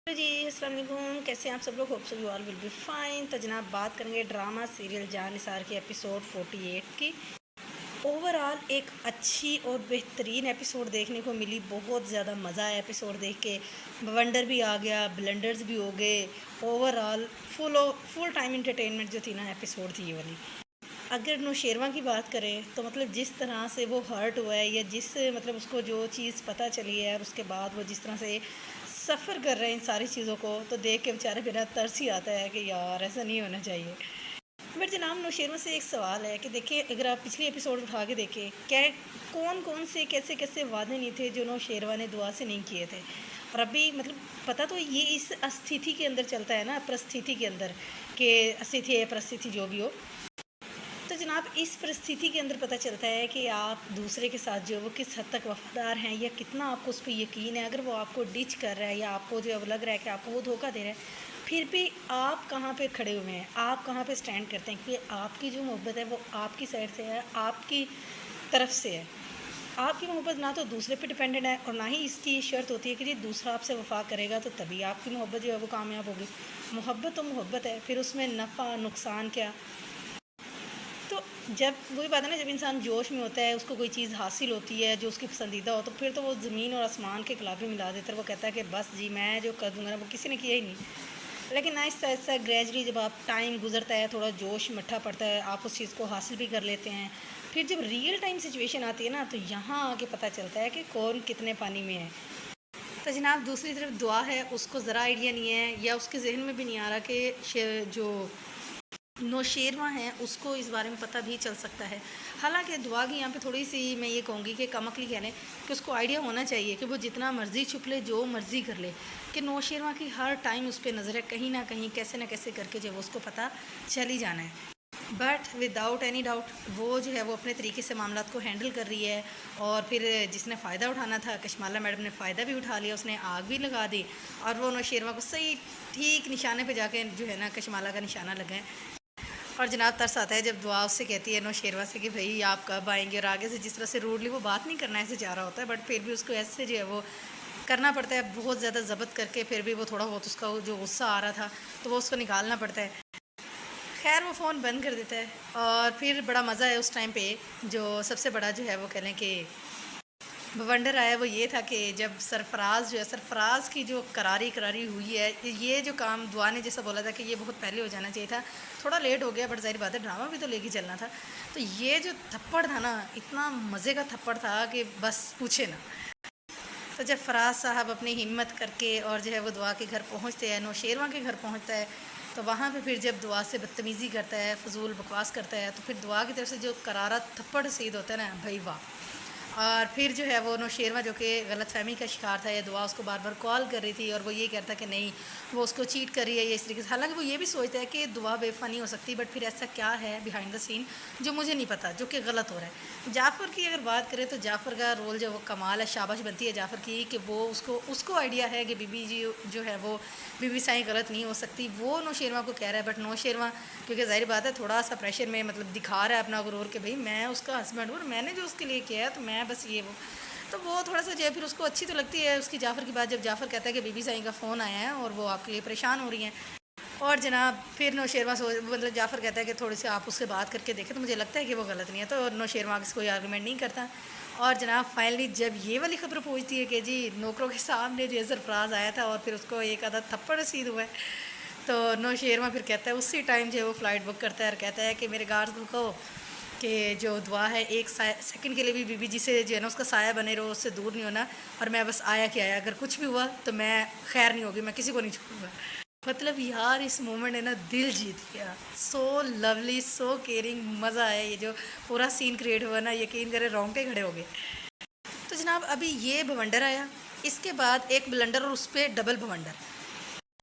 जी अस्सलाम वालेकुम, कैसे हैं आप सब लोग। Hope so you all will be fine. तो जनाब बात करेंगे ड्रामा सीरियल जान निसार के एपिसोड 48 की। ओवरऑल एक अच्छी और बेहतरीन एपिसोड देखने को मिली। बहुत ज़्यादा मज़ा आया एपिसोड देख के। वंडर भी आ गया, ब्लंडर्स भी हो गए। ओवरऑल फुल टाइम इंटरटेनमेंट जो थी ना एपिसोड थी ये वाली। अगर नौशेरवा की बात करें तो मतलब जिस तरह से वो हर्ट हुआ है या जिस मतलब उसको जो चीज़ पता चली है और उसके बाद वो जिस तरह से सफ़र कर रहे हैं इन सारी चीज़ों को, तो देख के बेचारे बिना तरस ही आता है कि यार ऐसा नहीं होना चाहिए। बट जनाब नौशेरवा से एक सवाल है कि देखिए, अगर आप पिछले एपिसोड उठा के देखें, क्या कौन कौन से कैसे कैसे वादे नहीं थे जो नौशेरवा ने दुआ से नहीं किए थे। और अभी मतलब पता तो ये इस अस्थिति के अंदर चलता है ना, परिस्थिति के अंदर, कि अस्थिति है परिस्थिति जो भी हो। तो जनाब इस परिस्थिति के अंदर पता चलता है कि आप दूसरे के साथ जो वो किस हद तक वफादार हैं या कितना आपको उस पर यकीन है। अगर वो आपको डिच कर रहा है या आपको जो लग रहा है कि आपको वो धोखा दे रहा है, फिर भी आप कहाँ पे खड़े हुए हैं, आप कहाँ पे स्टैंड करते हैं कि आपकी जो मोहब्बत है वो आपकी साइड से है, आपकी तरफ से है। आपकी मोहब्बत ना तो दूसरे पे डिपेंडेंट है और ना ही इसकी शर्त होती है कि जी दूसरा आपसे वफा करेगा तो तभी आपकी मोहब्बत जो है वो कामयाब होगी। मोहब्बत तो मोहब्बत है, फिर उसमें नफ़ा नुकसान क्या। तो जब वही बात है ना, जब इंसान जोश में होता है, उसको कोई चीज़ हासिल होती है जो उसकी पसंदीदा हो, तो फिर तो वो ज़मीन और आसमान के खिलाफ भी मिला देता है। वो कहता है कि बस जी मैं जो कर दूँगा ना वो किसी ने किया ही नहीं। लेकिन आहिस्ता आहिस्ता ग्रेजुअली जब आप टाइम गुजरता है, थोड़ा जोश मट्ठा पड़ता है, आप उस चीज़ को हासिल भी कर लेते हैं। फिर जब रियल टाइम सिचुएशन आती है ना, तो यहाँ आके पता चलता है कि कौन कितने पानी में है। तो जनाब दूसरी तरफ दुआ है, उसको ज़रा आइडिया नहीं है या उसके जहन में भी नहीं आ रहा कि जो नौशेरवा हैं उसको इस बारे में पता भी चल सकता है। हालांकि दुआ की यहाँ पे थोड़ी सी मैं ये कहूँगी कि कमअक्ली कह लें कि उसको आइडिया होना चाहिए कि वो जितना मर्ज़ी छुप ले, जो मर्ज़ी कर ले, कि नौशेरवा की हर टाइम उस पर नज़र है, कहीं ना कहीं कैसे ना कैसे करके जो उसको पता चल ही जाना है। बट विदाउट एनी डाउट वो जो है वो अपने तरीके से मामला को हैंडल कर रही है। और फिर जिसने फ़ायदा उठाना था, कशमाला मैडम ने फ़ायदा भी उठा लिया, उसने आग भी लगा दी और वो नौशेरवा को सही ठीक निशाने पे जाके जो है ना कशमाला का निशाना लगाएं। और जनाब तरस आता है जब दुआ उससे कहती है नौशेरवा से कि भाई आप कब आएंगे, और आगे से जिस तरह से रूडली वो बात नहीं करना ऐसे जा रहा होता है, बट फिर भी उसको ऐसे जो है वो करना पड़ता है, बहुत ज़्यादा ज़बत करके। फिर भी वो थोड़ा बहुत उसका जो गुस्सा आ रहा था तो वो उसको निकालना पड़ता है। खैर वो फ़ोन बंद कर देता है और फिर बड़ा मज़ा है उस टाइम पे। जो सबसे बड़ा जो है वो कह लें कि वंडर आया वो ये था कि जब सरफराज जो है, सरफराज की जो करारी करारी हुई है, ये जो काम दुआ ने जैसा बोला था कि ये बहुत पहले हो जाना चाहिए था, थोड़ा लेट हो गया, बट ज़ाहिर बात है ड्रामा भी तो लेके चलना था। तो ये जो थप्पड़ था ना, इतना मज़े का थप्पड़ था कि बस पूछे ना। तो जब फराज साहब अपनी हिम्मत करके और जो है वो दुआ के घर पहुँचते हैं, नौशेरवा के घर पहुँचता है, तो वहाँ पे फिर जब दुआ से बदतमीज़ी करता है, फजूल बकवास करता है, तो फिर दुआ की तरफ से जो करारा थप्पड़ रसीद होता है ना, भाई वाह। और फिर जो है वो नौशेरवा जो कि गलतफहमी का शिकार था, या दुआ उसको बार बार कॉल कर रही थी और वो ये कहता कि नहीं वो उसको चीट कर रही है, ये इस तरीके से। हालांकि वो ये भी सोचता है कि दुआ बेवफा नहीं हो सकती, बट फिर ऐसा क्या है बिहाइंड द सीन जो मुझे नहीं पता, जो कि गलत हो रहा है। जाफ़र की अगर बात करें तो जाफ़र का रोल जो वो कमाल है, शाबाश बनती है जाफ़र की कि वो उसको आइडिया है कि बीबी जी जो है वो बीबी साईं गलत नहीं हो सकती। वो नौशेरवा को कह रहा है, बट नौशेरवा क्योंकि ज़ाहिर बात है थोड़ा सा प्रेशर में मतलब दिखा रहा है अपना गुरूर कि भाई मैं उसका हस्बैंड हूँ और मैंने जो उसके लिए किया है तो मैं बस ये वो। तो वो थोड़ा सा जो है फिर उसको अच्छी तो लगती है उसकी जाफ़र की बात, जब जाफ़र कहता है कि बीबी साईं का फ़ोन आया है और वो आपके लिए परेशान हो रही हैं। और जनाब फिर नौशेरवा मतलब जाफ़र कहता है कि थोड़ी सी आप उससे बात करके देखें, तो मुझे लगता है कि वो गलत नहीं है। तो नौशेरवा से कोई आर्गूमेंट नहीं करता। और जनाब फाइनली जब ये वाली खबर पहुंचती है कि जी नौकरों के सामने जो सरफराज आया था और फिर उसको एक आधा थप्पड़ रसीद हुआ है, तो नौशेरवा फिर कहता है उसी टाइम जो है वो फ़्लाइट बुक करता है और कहता है कि मेरे गार्ड्स को कहो कि जो दुआ है एक सेकंड के लिए भी बीबी जी से जो है ना उसका साया बने रहो, उससे दूर नहीं होना। और मैं बस आया कि आया, अगर कुछ भी हुआ तो मैं खैर नहीं होगी, मैं किसी को नहीं छोड़ूंगा। मतलब यार इस मोमेंट ने ना दिल जीत गया। सो लवली, सो केयरिंग, मज़ा आया। ये जो पूरा सीन क्रिएट हुआ ना, यकीन करें रोंगटे खड़े हो गए। तो जनाब अभी ये भवंडर आया, इसके बाद एक ब्लंडर और उस पर डबल भवंडर।